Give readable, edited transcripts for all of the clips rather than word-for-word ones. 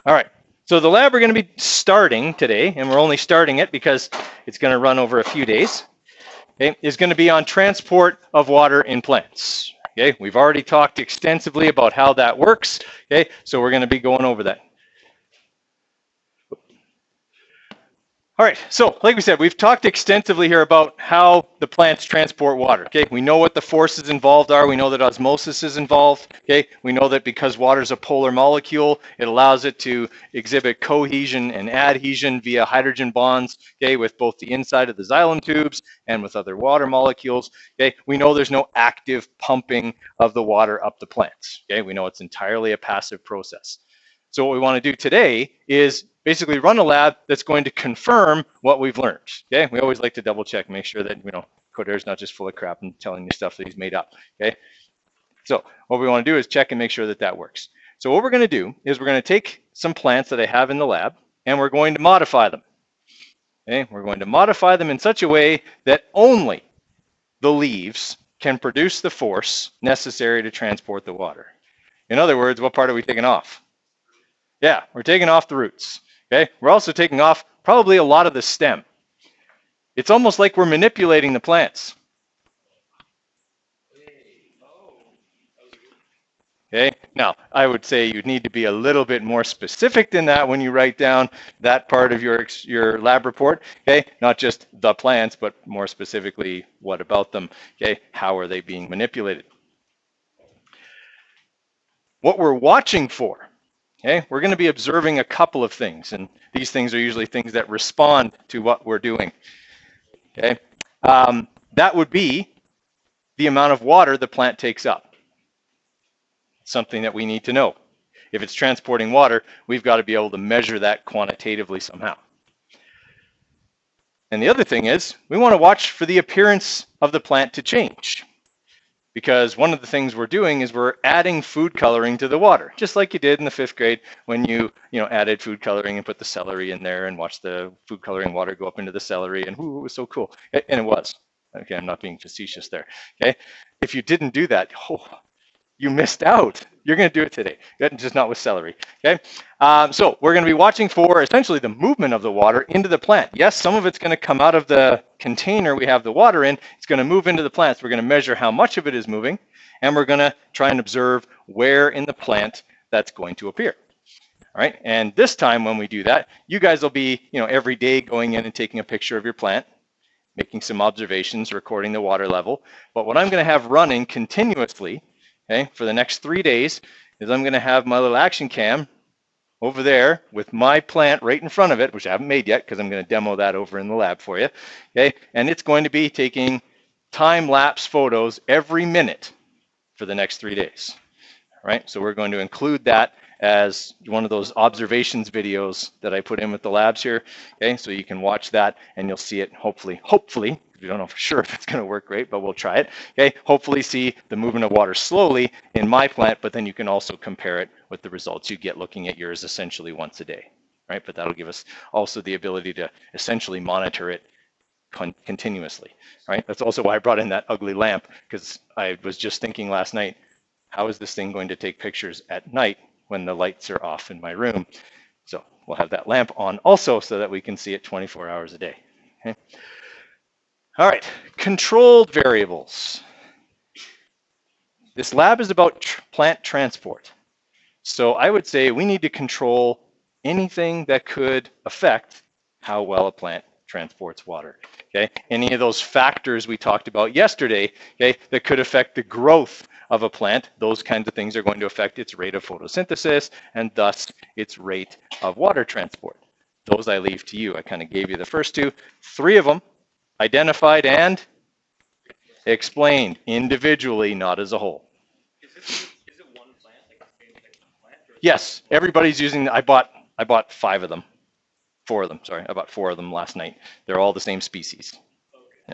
All right, so the lab we're going to be starting today, and we're only starting it because it's going to run over a few days, okay, is going to be on transport of water in plants. Okay, we've already talked extensively about how that works. Okay, so we're going to be going over that. All right, so like we said, we've talked extensively here about how the plants transport water. Okay, we know what the forces involved are. We know that osmosis is involved. Okay, we know that because water is a polar molecule, it allows it to exhibit cohesion and adhesion via hydrogen bonds. Okay, with both the inside of the xylem tubes and with other water molecules. Okay, we know there's no active pumping of the water up the plants. Okay, we know it's entirely a passive process. So what we want to do today is basically run a lab that's going to confirm what we've learned. Okay, we always like to double check, make sure that Coder's not just full of crap and telling you stuff that he's made up. Okay, so what we want to do is check and make sure that that works. So what we're going to do is we're going to take some plants that I have in the lab and we're going to modify them. Okay, we're going to modify them in such a way that only the leaves can produce the force necessary to transport the water. In other words, what part are we taking off? Yeah, we're taking off the roots. Okay, we're also taking off probably a lot of the stem. It's almost like we're manipulating the plants. Okay, now I would say you'd need to be a little bit more specific than that when you write down that part of your lab report. Okay, not just the plants, but more specifically, what about them? Okay, how are they being manipulated? What we're watching for. Okay, we're going to be observing a couple of things, and these things are usually things that respond to what we're doing. Okay, that would be the amount of water the plant takes up. Something that we need to know. If it's transporting water, we've got to be able to measure that quantitatively somehow. And the other thing is, we want to watch for the appearance of the plant to change. Because one of the things we're doing is we're adding food coloring to the water, just like you did in the 5th grade when you added food coloring and put the celery in there and watched the food coloring water go up into the celery, and ooh, it was so cool. And it was. Okay, I'm not being facetious there. Okay, if you didn't do that, you missed out. You're going to do it today, just not with celery. Okay, so we're going to be watching for essentially the movement of the water into the plant. Yes, some of it's going to come out of the container we have the water in. It's going to move into the plants. We're going to measure how much of it is moving, and we're going to try and observe where in the plant that's going to appear. All right, and this time when we do that, you guys will be, every day going in and taking a picture of your plant, making some observations, recording the water level. But what I'm going to have running continuously, okay, for the next 3 days, is I'm going to have my little action cam over there with my plant right in front of it, which I haven't made yet because I'm going to demo that over in the lab for you. Okay, and it's going to be taking time-lapse photos every minute for the next 3 days. All right, so we're going to include that as one of those observations videos that I put in with the labs here. Okay, so you can watch that and you'll see it hopefully, we don't know for sure if it's going to work great, but we'll try it. Okay, hopefully see the movement of water slowly in my plant, but then you can also compare it with the results you get looking at yours essentially once a day. Right, but that'll give us also the ability to essentially monitor it continuously. Right, that's also why I brought in that ugly lamp, because I was just thinking last night, how is this thing going to take pictures at night when the lights are off in my room? So we'll have that lamp on also so that we can see it 24 hours a day. Okay. All right, controlled variables. This lab is about plant transport. So I would say we need to control anything that could affect how well a plant transports water. Okay, any of those factors we talked about yesterday, okay, that could affect the growth of a plant, those kinds of things are going to affect its rate of photosynthesis and thus its rate of water transport. Those I leave to you. I kind of gave you the first two. 3 of them identified and explained individually, not as a whole. Is it one plant, like the same type of plant? Yes, everybody's using. I bought 5 of them. 4 of them, sorry. I bought 4 of them last night. They're all the same species.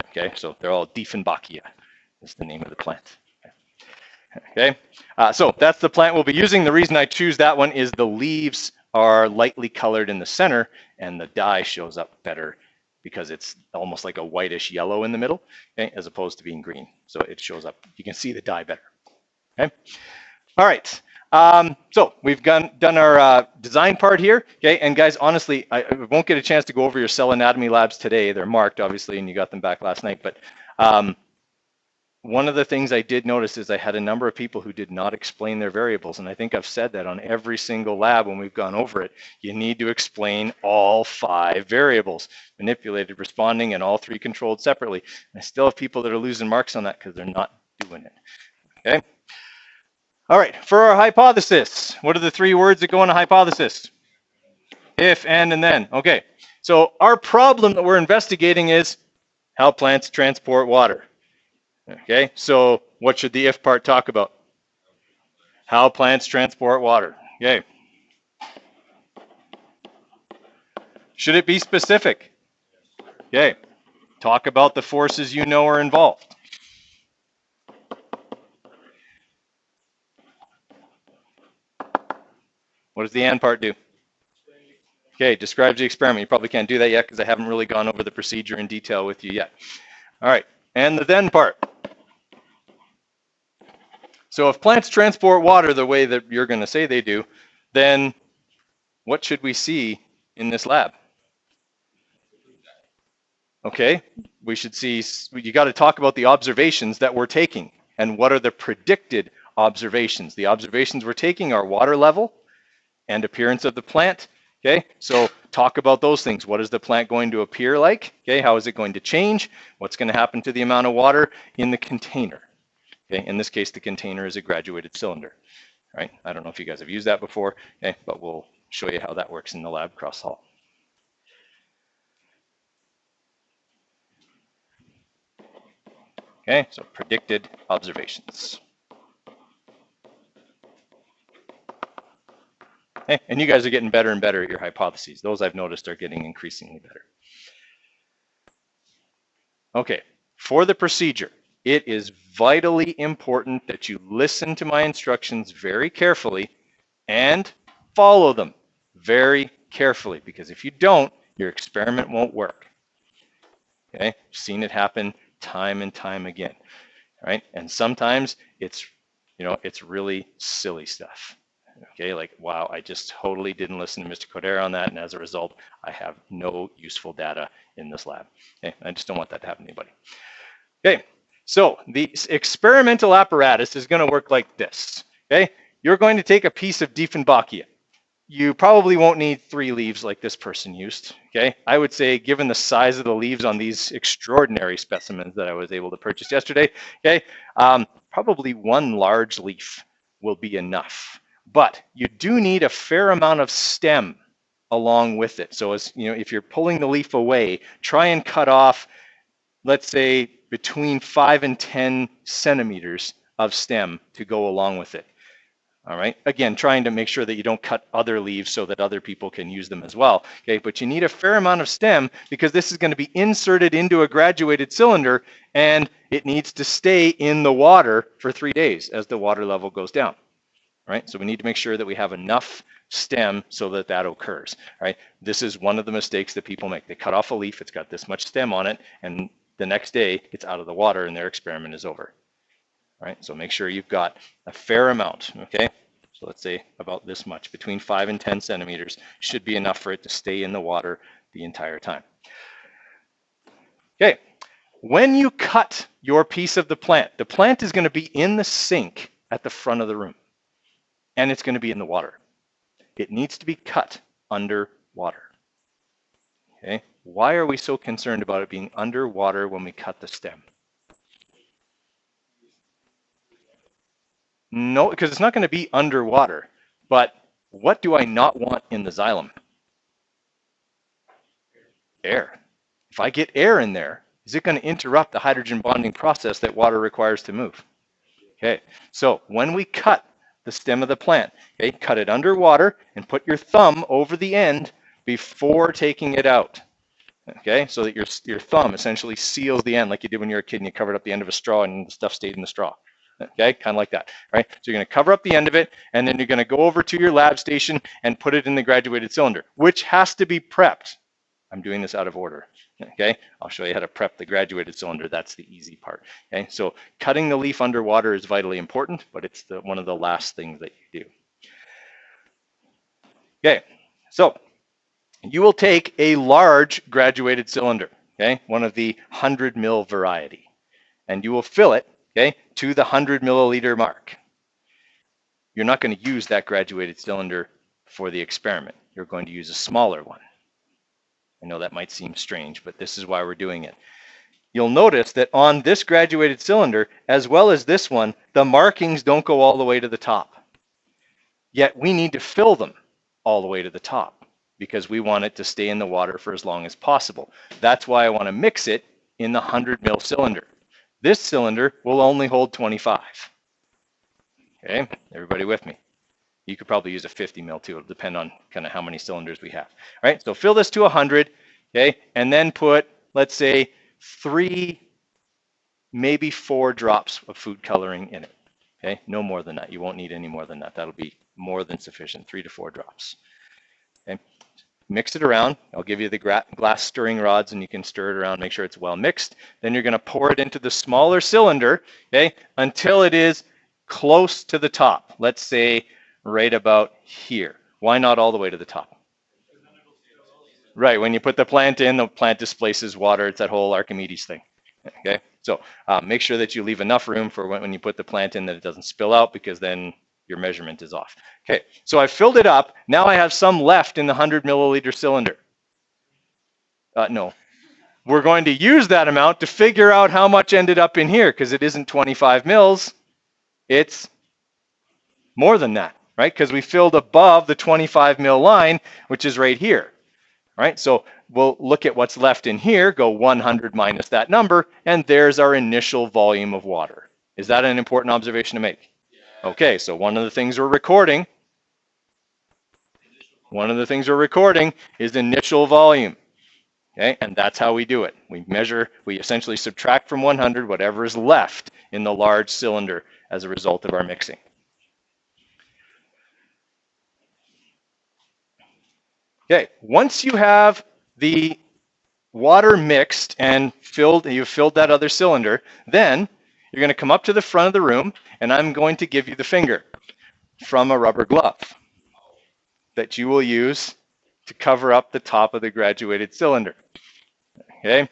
Okay, so they're all Dieffenbachia is the name of the plant. Okay, so that's the plant we'll be using. The reason I choose that one is the leaves are lightly colored in the center and the dye shows up better because it's almost like a whitish yellow in the middle, okay, as opposed to being green. So it shows up, you can see the dye better. Okay, all right. So we've done our design part here, okay? And guys, honestly, I won't get a chance to go over your cell anatomy labs today. They're marked, obviously, and you got them back last night. But one of the things I did notice is I had a number of people who did not explain their variables. And I think I've said that on every single lab when we've gone over it. You need to explain all 5 variables, manipulated, responding, and all 3 controlled separately. And I still have people that are losing marks on that because they're not doing it, okay? All right, for our hypothesis, what are the 3 words that go in a hypothesis? If, and then. Okay, so our problem that we're investigating is how plants transport water. Okay, so what should the if part talk about? How plants transport water. Okay. Should it be specific? Okay, talk about the forces you know are involved. What does the and part do? Okay, describes the experiment. You probably can't do that yet because I haven't really gone over the procedure in detail with you yet. All right, and the then part. So if plants transport water the way that you're going to say they do, then what should we see in this lab? Okay, we should see, you got to talk about the observations that we're taking and what are the predicted observations. The observations we're taking are water level and appearance of the plant. Okay, so talk about those things. What is the plant going to appear like? Okay, how is it going to change? What's going to happen to the amount of water in the container? Okay, in this case, the container is a graduated cylinder. Right? I don't know if you guys have used that before, okay, but we'll show you how that works in the lab cross hall. Okay, so predicted observations. Okay, and you guys are getting better and better at your hypotheses. Those I've noticed are getting increasingly better. Okay, for the procedure, it is vitally important that you listen to my instructions very carefully and follow them very carefully, because if you don't, your experiment won't work. Okay, I've seen it happen time and time again, right? And sometimes it's, it's really silly stuff. Okay, like, wow, I just totally didn't listen to Mr. Codera on that, and as a result, I have no useful data in this lab. Okay, I just don't want that to happen to anybody. Okay, so the experimental apparatus is going to work like this. Okay, you're going to take a piece of Dieffenbachia. You probably won't need 3 leaves like this person used. Okay, I would say, given the size of the leaves on these extraordinary specimens that I was able to purchase yesterday, okay, probably 1 large leaf will be enough. But you do need a fair amount of stem along with it. So as you know, if you're pulling the leaf away, try and cut off, let's say, between 5 and 10 centimeters of stem to go along with it. All right, again, trying to make sure that you don't cut other leaves so that other people can use them as well. Okay, but you need a fair amount of stem because this is going to be inserted into a graduated cylinder and it needs to stay in the water for 3 days as the water level goes down. Right, so we need to make sure that we have enough stem so that that occurs. Right, this is one of the mistakes that people make. They cut off a leaf, it's got this much stem on it, and the next day it's out of the water and their experiment is over. Right, so make sure you've got a fair amount. Okay, so let's say about this much, between 5 and 10 centimeters should be enough for it to stay in the water the entire time. Okay, when you cut your piece of the plant is going to be in the sink at the front of the room. And it's going to be in the water. It needs to be cut underwater. Okay, why are we so concerned about it being underwater when we cut the stem? No, because it's not going to be underwater. But what do I not want in the xylem? Air. If I get air in there, is it going to interrupt the hydrogen bonding process that water requires to move? Okay, so when we cut the stem of the plant, okay, cut it underwater and put your thumb over the end before taking it out. Okay, so that your thumb essentially seals the end like you did when you were a kid and you covered up the end of a straw and the stuff stayed in the straw. Okay, kind of like that, right? So you're going to cover up the end of it and then you're going to go over to your lab station and put it in the graduated cylinder, which has to be prepped. I'm doing this out of order. Okay, I'll show you how to prep the graduated cylinder. That's the easy part. Okay, so cutting the leaf underwater is vitally important, but it's one of the last things that you do. Okay, so you will take a large graduated cylinder, okay, one of the 100 ml variety, and you will fill it, okay, to the 100 milliliter mark. You're not going to use that graduated cylinder for the experiment. You're going to use a smaller one. I know that might seem strange, but this is why we're doing it. You'll notice that on this graduated cylinder, as well as this one, the markings don't go all the way to the top. Yet we need to fill them all the way to the top because we want it to stay in the water for as long as possible. That's why I want to mix it in the 100 ml cylinder. This cylinder will only hold 25. Okay, everybody with me? You could probably use a 50 ml too. It'll depend on kind of how many cylinders we have. All right, so fill this to 100, okay, and then put, let's say, 3, maybe 4 drops of food coloring in it. Okay, no more than that. You won't need any more than that. That'll be more than sufficient, 3 to 4 drops. Okay, mix it around. I'll give you the glass stirring rods and you can stir it around, make sure it's well mixed. Then you're going to pour it into the smaller cylinder, okay, until it is close to the top. Let's say right about here. Why not all the way to the top? Right, when you put the plant in, the plant displaces water. It's that whole Archimedes thing. Okay, so make sure that you leave enough room for when you put the plant in that it doesn't spill out, because then your measurement is off. Okay, so I filled it up. Now I have some left in the 100 milliliter cylinder. No, we're going to use that amount to figure out how much ended up in here, because it isn't 25 mils. It's more than that, right? Because we filled above the 25 mil line, which is right here. All right, so we'll look at what's left in here, go 100 minus that number, and there's our initial volume of water. Is that an important observation to make? Yeah. Okay, so one of the things we're recording is the initial volume. Okay, and that's how we do it. We measure, we essentially subtract from 100 whatever is left in the large cylinder as a result of our mixing. Okay, once you have the water mixed and you've filled that other cylinder, then you're going to come up to the front of the room and I'm going to give you the finger from a rubber glove that you will use to cover up the top of the graduated cylinder. Okay,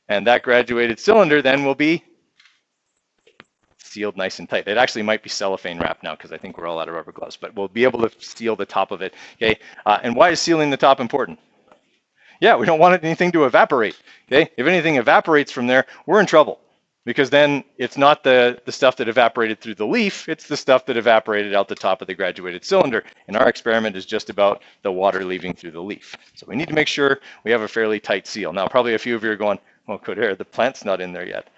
and that graduated cylinder then will be sealed nice and tight. It actually might be cellophane wrap now because I think we're all out of rubber gloves, but we'll be able to seal the top of it. Okay, and why is sealing the top important? Yeah, we don't want anything to evaporate. Okay, if anything evaporates from there, we're in trouble, because then it's not the stuff that evaporated through the leaf, it's the stuff that evaporated out the top of the graduated cylinder. And our experiment is just about the water leaving through the leaf. So we need to make sure we have a fairly tight seal. Now, probably a few of you are going, well, Coder, the plant's not in there yet.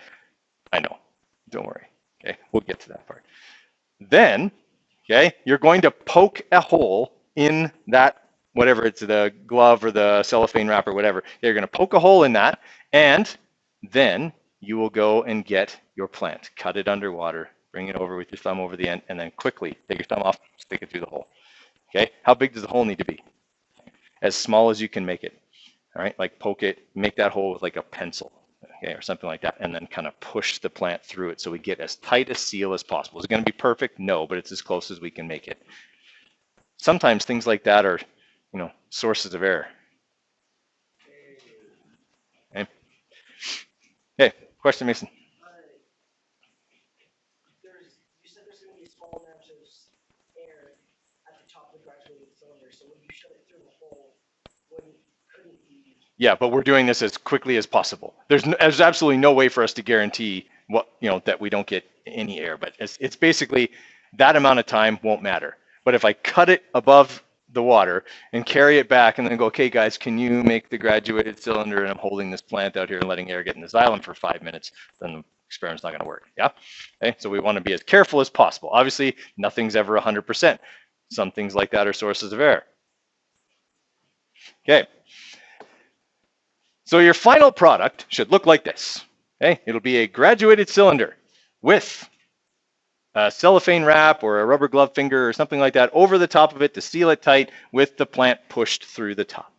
I know, don't worry. Okay, we'll get to that part. Then, okay, you're going to poke a hole in that, whatever it's the glove or the cellophane wrap or whatever. You're going to poke a hole in that, and then you will go and get your plant, cut it underwater, bring it over with your thumb over the end, and then quickly take your thumb off, stick it through the hole. Okay, how big does the hole need to be? As small as you can make it. All right, like poke it, make that hole with like a pencil. Okay, or something like that, and then kind of push the plant through it so we get as tight a seal as possible. Is it going to be perfect? No, but it's as close as we can make it. Sometimes things like that are, sources of error. Okay, okay. Question, Mason? You said there's going to be a small amount of air at the top of the graduated cylinder, so when you shove it through the hole, couldn't be... Yeah, but we're doing this as quickly as possible. There's absolutely no way for us to guarantee that we don't get any air, but it's basically that amount of time won't matter. But if I cut it above the water and carry it back and then go, okay, guys, can you make the graduated cylinder, and I'm holding this plant out here and letting air get in this island for 5 minutes, then the experiment's not going to work. Yeah. Okay. So we want to be as careful as possible. Obviously, nothing's ever 100%. Some things like that are sources of error. Okay. So your final product should look like this. Okay. It'll be a graduated cylinder with a cellophane wrap or a rubber glove finger or something like that over the top of it to seal it tight with the plant pushed through the top.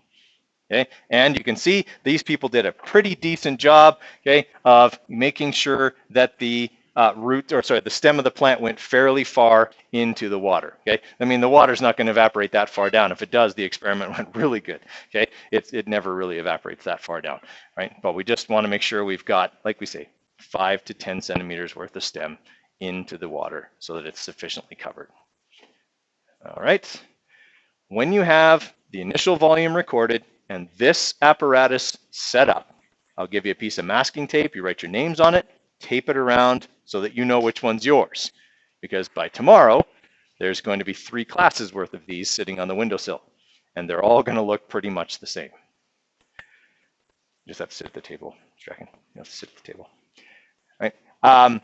Okay, and you can see these people did a pretty decent job, okay, of making sure that the the stem of the plant went fairly far into the water. Okay, I mean the water's not going to evaporate that far down. If it does, the experiment went really good. Okay, it never really evaporates that far down, right? But we just want to make sure we've got, like we say, 5 to 10 centimeters worth of stem into the water so that it's sufficiently covered. All right. When you have the initial volume recorded and this apparatus set up, I'll give you a piece of masking tape. You write your names on it, tape it around so that you know which one's yours. Because by tomorrow, there's going to be 3 classes worth of these sitting on the windowsill, and they're all going to look pretty much the same. You just have to sit at the table. You have to sit at the table. All right.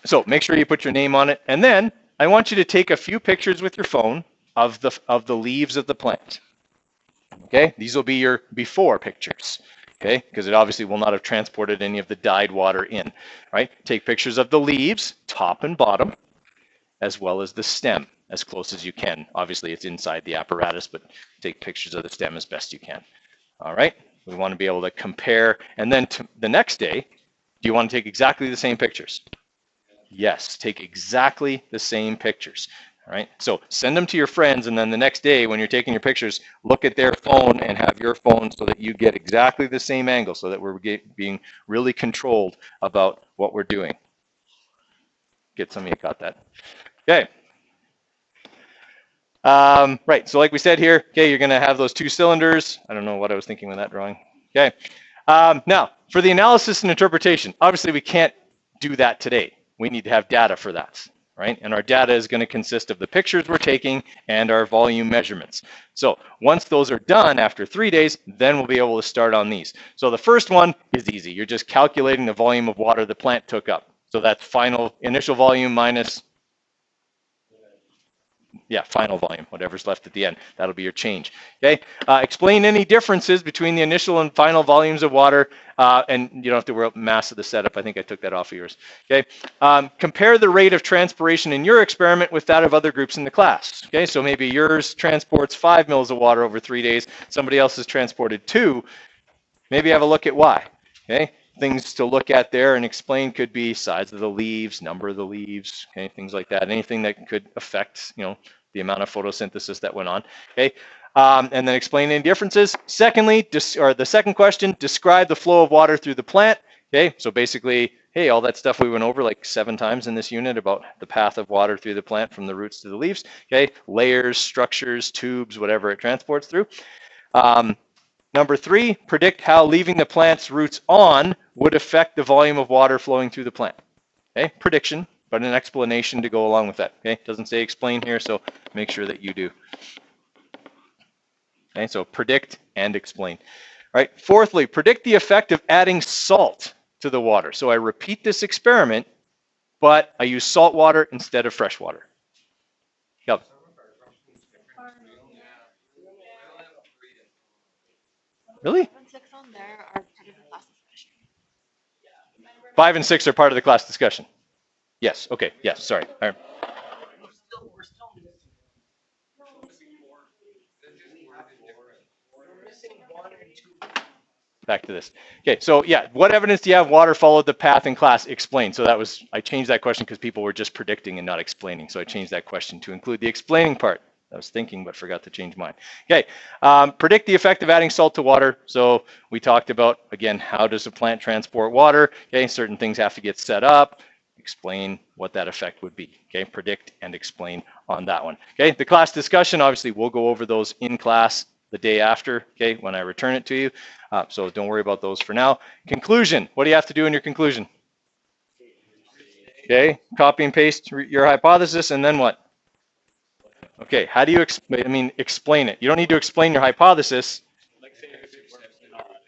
So make sure you put your name on it, and then I want you to take a few pictures with your phone of the leaves of the plant. Okay, these will be your before pictures. Okay, because it obviously will not have transported any of the dyed water in. Right, take pictures of the leaves, top and bottom, as well as the stem, as close as you can. Obviously, it's inside the apparatus, but take pictures of the stem as best you can. All right, we want to be able to compare, and then the next day, do you want to take exactly the same pictures? Yes, take exactly the same pictures. All right, so send them to your friends, and then the next day when you're taking your pictures, look at their phone and have your phone so that you get exactly the same angle, so that we're being really controlled about what we're doing. Get some of you got that. Okay. Right, so like we said here, okay, you're going to have those 2 cylinders. I don't know what I was thinking with that drawing. Okay. Now, for the analysis and interpretation, obviously we can't do that today. We need to have data for that, right? And our data is going to consist of the pictures we're taking and our volume measurements. So once those are done after 3 days, then we'll be able to start on these. So the first one is easy. You're just calculating the volume of water the plant took up. So that's initial volume minus, final volume, whatever's left at the end. That'll be your change. Okay. Explain any differences between the initial and final volumes of water, and you don't have to worry about mass of the setup. I think I took that off of yours. Okay. Compare the rate of transpiration in your experiment with that of other groups in the class. Okay. So maybe yours transports 5 mils of water over 3 days. Somebody else has transported 2. Maybe have a look at why. Okay. Things to look at there and explain could be size of the leaves, number of the leaves, okay, things like that. Anything that could affect, the amount of photosynthesis that went on. Okay, and then explain any differences. Secondly, the second question: describe the flow of water through the plant. Okay, so basically, hey, all that stuff we went over like 7 times in this unit about the path of water through the plant from the roots to the leaves. Okay, layers, structures, tubes, whatever it transports through. Number 3, predict how leaving the plant's roots on would affect the volume of water flowing through the plant. Okay, prediction, but an explanation to go along with that. Okay, doesn't say explain here, so make sure that you do. Okay, so predict and explain. All right, fourthly, predict the effect of adding salt to the water. So I repeat this experiment, but I use salt water instead of fresh water. Yep. Really? 5 and 6 on there are part of the class discussion. 5 and 6 are part of the class discussion. Yes. Okay. Yes. Sorry. All right. We're still missing 1 and 2. Back to this. Okay, so yeah, what evidence do you have water followed the path in class? Explain. So I changed that question because people were just predicting and not explaining. So I changed that question to include the explaining part. I was thinking, but forgot to change mine. Okay, predict the effect of adding salt to water. So we talked about, again, how does a plant transport water? Okay, certain things have to get set up. Explain what that effect would be. Okay, predict and explain on that one. Okay, the class discussion, obviously, we'll go over those in class the day after, okay, when I return it to you. So don't worry about those for now. Conclusion, what do you have to do in your conclusion? Okay, copy and paste your hypothesis, and then what? Okay, how do you explain it? You don't need to explain your hypothesis.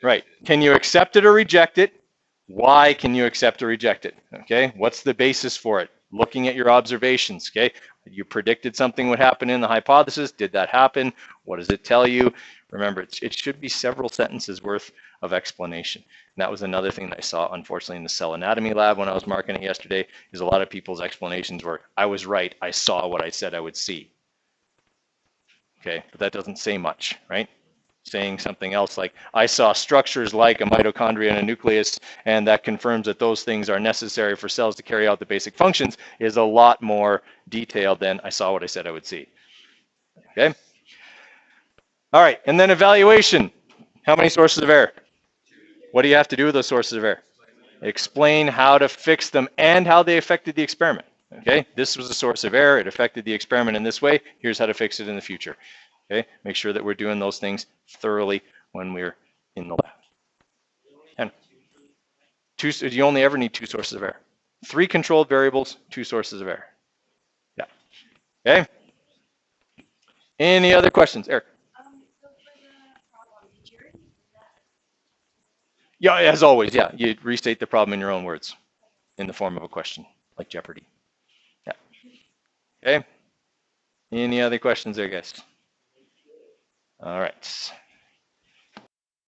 Right, can you accept it or reject it? Why can you accept or reject it? Okay, what's the basis for it? Looking at your observations, okay? You predicted something would happen in the hypothesis. Did that happen? What does it tell you? Remember, it should be several sentences worth of explanation. And that was another thing that I saw, unfortunately, in the cell anatomy lab when I was marking it yesterday, is a lot of people's explanations were, I was right, I saw what I said I would see. Okay, but that doesn't say much, right? saying something else like, I saw structures like a mitochondria and a nucleus, and that confirms that those things are necessary for cells to carry out the basic functions, is a lot more detailed than I saw what I said I would see. Okay? All right, and then evaluation. How many sources of error? What do you have to do with those sources of error? Explain how to fix them and how they affected the experiment. Okay, this was a source of error. It affected the experiment in this way. Here's how to fix it in the future. Okay, make sure that we're doing those things thoroughly when we're in the lab. And you only ever need 2 sources of error. 3 controlled variables, 2 sources of error. Yeah. Okay. Any other questions, Eric? So for the problem, did you already do that? Yeah, as always, yeah. You restate the problem in your own words in the form of a question, like Jeopardy. Yeah. Okay. Any other questions there, guys? All right.